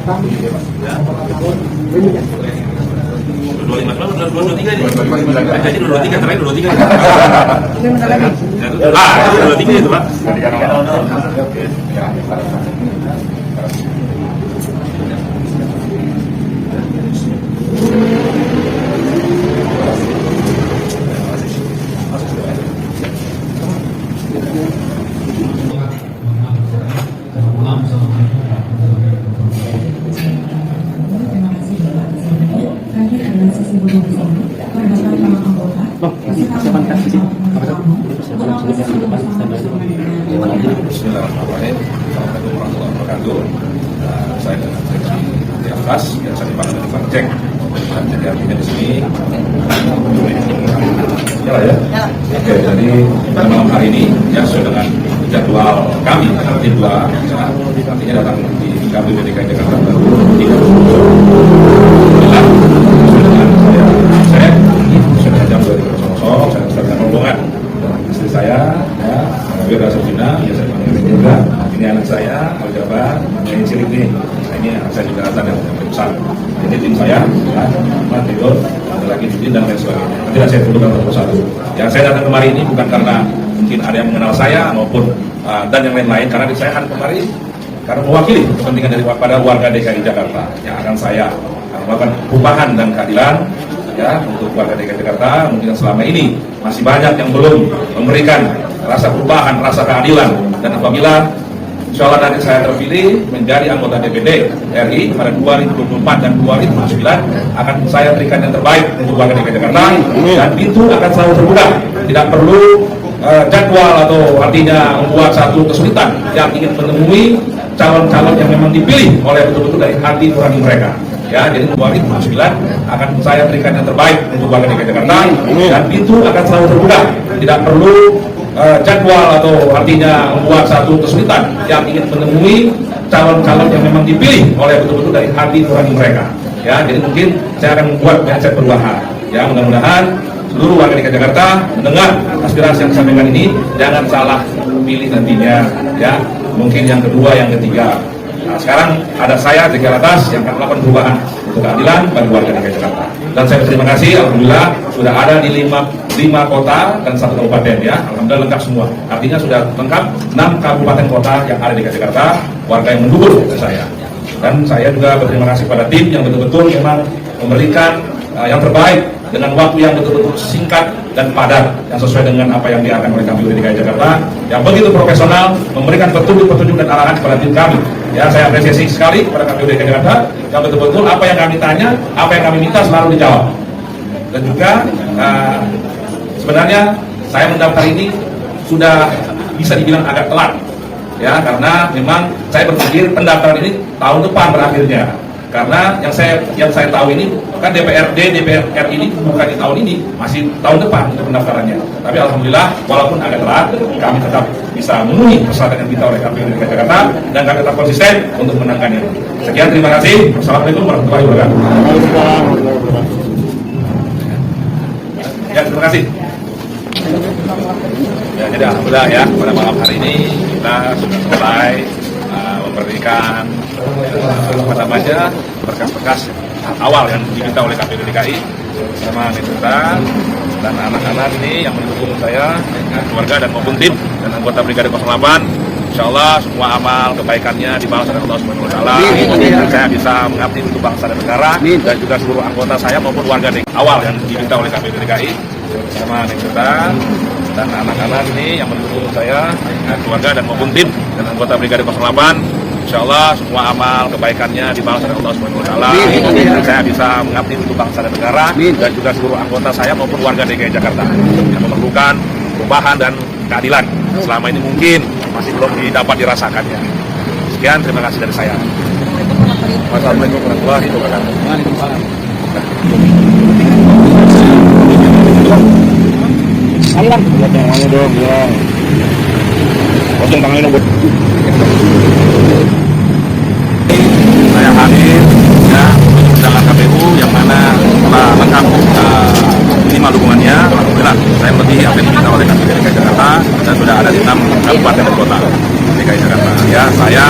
223 ini. Jadi 223 terakhir 223. Itu 223 itu, Pak. Bismillahirrahmanirrahim. Assalamualaikum warahmatullahi wabarakatuh. Saya dengan seksi di atas, biasa dipanggil dengan Bang Cek. Dan jadi artinya di sini. Ya. Oke, jadi pada malam hari ini ya sesuai dengan jadwal kami tim 2 artinya datang di KPU DKI Jakarta baru 3 saya sudah jam 2.00 saya mendapatkan rombongan istri saya ya Wira Sarjina ya saya panggil juga ini anak saya Aljabar ini cilik nih ini anak saya juga datang yang besar ini tim saya ya tidur ada lagi Judin dan lain sebagainya nanti saya tunjukkan satu-satu yang saya datang kemari ini bukan karena mungkin ada yang mengenal saya maupun dan yang lain-lain karena saya akan kemari karena mewakili kepentingan daripada warga DKI Jakarta yang akan saya melakukan perubahan dan keadilan ya untuk warga DKI Jakarta. Mungkin selama ini masih banyak yang belum memberikan rasa perubahan, rasa keadilan, dan apabila insya Allah nanti saya terpilih menjadi anggota DPD RI pada 2024 dan 2029 akan saya berikan yang terbaik untuk warga DKI Jakarta dan pintu akan selalu terbuka, tidak perlu jadwal atau artinya membuat satu kesulitan yang ingin menemui calon-calon yang memang dipilih oleh betul-betul dari hati nurani mereka. Ya, jadi 2029 akan saya berikan yang terbaik untuk warga DKI Jakarta dan pintu akan selalu terbuka, tidak perlu jadwal atau artinya membuat satu kesulitan yang ingin menemui calon-calon yang memang dipilih oleh betul-betul dari hati nurani mereka. Ya, jadi mungkin saya akan membuat mindset perubahan. Ya, mudah-mudahan seluruh warga DKI Jakarta mendengar aspirasi yang disampaikan ini, jangan salah pilih nantinya. Ya, mungkin yang kedua, yang ketiga. Nah, sekarang ada saya di atas yang akan melakukan perubahan untuk keadilan bagi warga DKI Jakarta. Dan saya berterima kasih, alhamdulillah sudah ada di 5 kota dan 1 kabupaten ya. Alhamdulillah lengkap semua. Artinya sudah lengkap 6 kabupaten kota yang ada di DKI Jakarta, warga yang mendukung saya. Dan saya juga berterima kasih pada tim yang betul-betul memang memberikan yang terbaik dengan waktu yang betul-betul singkat dan padat yang sesuai dengan apa yang diarahkan oleh KPU DKI Jakarta yang begitu profesional memberikan petunjuk-petunjuk dan arahan kepada tim kami. Ya, saya apresiasi sekali kepada KPU DKI Jakarta yang betul-betul apa yang kami tanya, apa yang kami minta selalu dijawab. Dan juga sebenarnya saya mendaftar ini sudah bisa dibilang agak telat ya, karena memang saya berpikir pendaftaran ini tahun depan berakhirnya. Karena yang saya tahu ini kan DPR ini bukan di tahun ini, masih tahun depan untuk pendaftarannya. Tapi alhamdulillah walaupun agak telat, kami tetap bisa memenuhi persyaratan yang diminta oleh KPU DKI Jakarta dan kami tetap konsisten untuk menangkannya. Sekian, terima kasih. Wassalamualaikum warahmatullahi wabarakatuh. Ya, terima kasih. Ya, jadi alhamdulillah ya pada malam hari ini kita sudah selesai memberikan berkas-berkas awal yang diminta oleh KPU DKI sama Mitra dan anak-anak ini yang mendukung saya, keluarga dan maupun tim dan anggota Brigade 08. Insya Allah semua amal kebaikannya dibalas oleh Allah Subhanahu Wa Taala dan saya bisa mengabdi untuk bangsa dan negara dan juga seluruh anggota saya maupun warga awal yang diminta oleh KPU DKI sama Mitra dan anak-anak ini yang mendukung saya, keluarga dan maupun tim dan anggota Brigade 08. Insya Allah semua amal kebaikannya dibalas oleh Allah Subhanahu Wa Taala dan saya bisa mengabdi untuk bangsa dan negara dan juga seluruh anggota saya maupun warga DKI Jakarta yang memerlukan perubahan dan keadilan selama ini mungkin masih belum dapat dirasakannya. Sekian, terima kasih dari saya. Wassalamualaikum warahmatullahi wabarakatuh. Aliran, tangannya dong, ya. Potong tangannya dong. Saya hadir ya dalam KPU yang mana telah lengkap 5 dukungannya. Alhamdulillah saya melebihi apa yang diminta oleh KPU DKI Jakarta dan sudah ada di 6 kabupaten dan kota DKI Jakarta. Ya, saya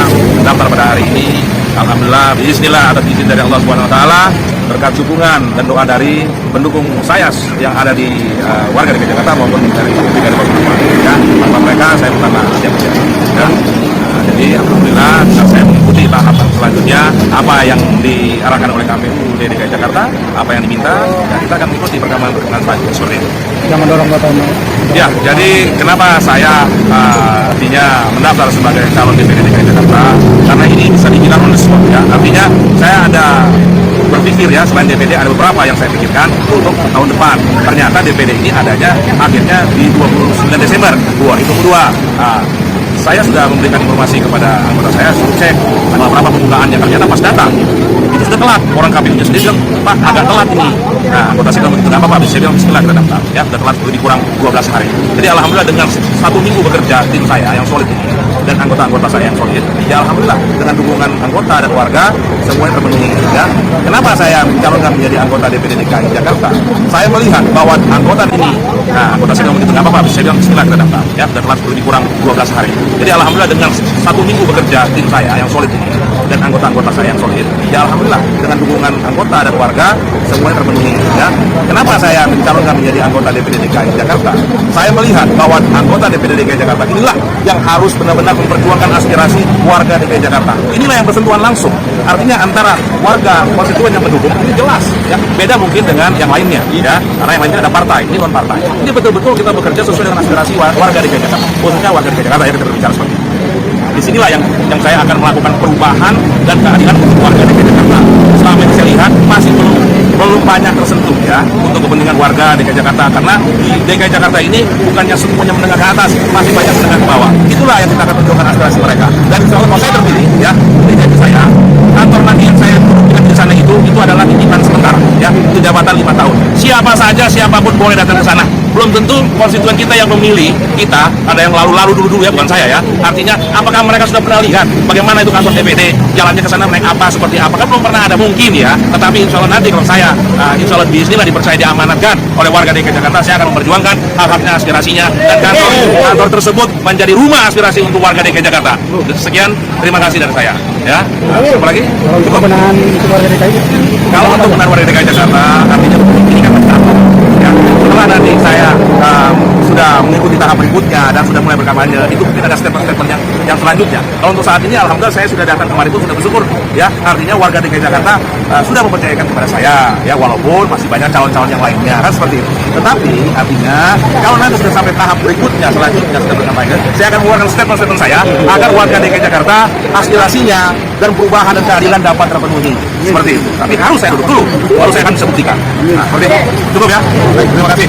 daftar pada hari ini. Alhamdulillah bismillah atas izin dari Allah Subhanahu Wa Taala, berkat dukungan dan doa dari pendukung saya yang ada di warga DKI Jakarta maupun dari ya, tanpa mereka saya bukan siapa-siapa. Ya. Jadi alhamdulillah saya mengikuti tahapan selanjutnya apa yang diarahkan oleh KPU DKI Jakarta, apa yang diminta, dan kita akan mengikuti perkembangan selanjutnya seperti itu. Yang mendorong Bapak Ya, jadi kenapa saya artinya mendaftar sebagai calon DPD DKI Jakarta? Karena ini bisa dibilang on the spot ya. Artinya saya ada berpikir ya, selain DPD ada beberapa yang saya pikirkan untuk tahun depan. Ternyata DPD ini adanya akhirnya di 29 Desember 2022. Saya sudah memberikan informasi kepada anggota saya, suruh cek ada beberapa pembukaannya, ternyata pas datang itu sudah telat. Orang KPU-nya sendiri bilang, Pak agak telat ini. Nah, anggota saya bilang begitu, nggak apa-apa, saya bilang bismillah kita daftar. Ya, sudah telat lebih kurang 12 hari. Jadi alhamdulillah dengan 1 minggu bekerja tim saya yang solid ini dan anggota-anggota saya yang solid, ya alhamdulillah dengan dukungan anggota dan warga semuanya terpenuhi. Ya, kenapa saya mencalonkan menjadi anggota DPD DKI Jakarta? Saya melihat bahwa anggota ini, nah anggota saya bilang begitu, nggak apa-apa, saya bilang bismillah kita daftar. Ya, sudah telat lebih kurang 12 hari. Jadi alhamdulillah dengan 1 minggu bekerja tim saya yang solid ini dan anggota-anggota saya yang solid, ya alhamdulillah dengan dukungan anggota dan warga semuanya terpenuhi. Ya, kenapa saya mencalonkan menjadi anggota DPD DKI Jakarta? Saya melihat bahwa anggota DPD DKI Jakarta inilah yang harus benar-benar memperjuangkan aspirasi warga DKI Jakarta. Inilah yang bersentuhan langsung. Artinya antara warga konstituen yang mendukung ini jelas. Ya, beda mungkin dengan yang lainnya. Ya, karena yang lainnya ada partai, ini non partai. Ini betul-betul kita bekerja sesuai dengan aspirasi warga DKI Jakarta, khususnya warga DKI Jakarta ya, kita berbicara seperti itu. Disinilah yang saya akan melakukan perubahan dan keadilan untuk warga DKI Jakarta. Selama ini saya lihat masih belum banyak tersentuh ya untuk kepentingan warga DKI Jakarta, karena di DKI Jakarta ini bukannya semuanya menengah ke atas, masih banyak menengah ke bawah. Itulah yang kita akan tunjukkan aspirasi mereka. Dan insya Allah kalau saya terpilih ya, ini saya kantor nanti yang saya dudukkan di sana itu adalah titipan sementara ya, itu jabatan 5 tahun. Siapa saja, siapapun boleh datang ke sana. Belum tentu konstituen kita yang memilih kita, ada yang lalu-lalu dulu ya, bukan saya ya. Artinya apakah mereka sudah pernah lihat bagaimana itu kantor DPD, jalannya ke sana naik apa, seperti apa, kan belum pernah ada mungkin ya. Tetapi insya Allah nanti kalau saya insya Allah bismillah dipercaya, diamanatkan oleh warga DKI Jakarta, saya akan memperjuangkan hak-haknya, aspirasinya, dan kantor tersebut menjadi rumah aspirasi untuk warga DKI Jakarta. Sekian, terima kasih dari saya ya. Apa lagi? Untuk kebenaran warga DKI? Kalau untuk kebenaran warga DKI Jakarta, artinya ini kan bertahap ya. Setelah nanti saya sudah mengikuti tahap berikutnya dan sudah mulai berkampanye, itu mungkin ada statement-statement yang selanjutnya. Kalau untuk saat ini alhamdulillah saya sudah datang kemarin pun sudah bersyukur ya, artinya warga DKI Jakarta sudah mempercayakan kepada saya ya, walaupun masih banyak calon-calon yang lainnya kan seperti itu. Tetapi artinya kalau nanti sudah sampai tahap berikutnya selanjutnya sudah berkampanye, saya akan mengeluarkan statement saya agar warga DKI Jakarta aspirasinya dan perubahan dan keadilan dapat terpenuhi seperti itu. Tapi harus saya duduk dulu, baru saya akan bisa buktikan. Nah, seperti itu. Cukup ya. Baik, terima kasih.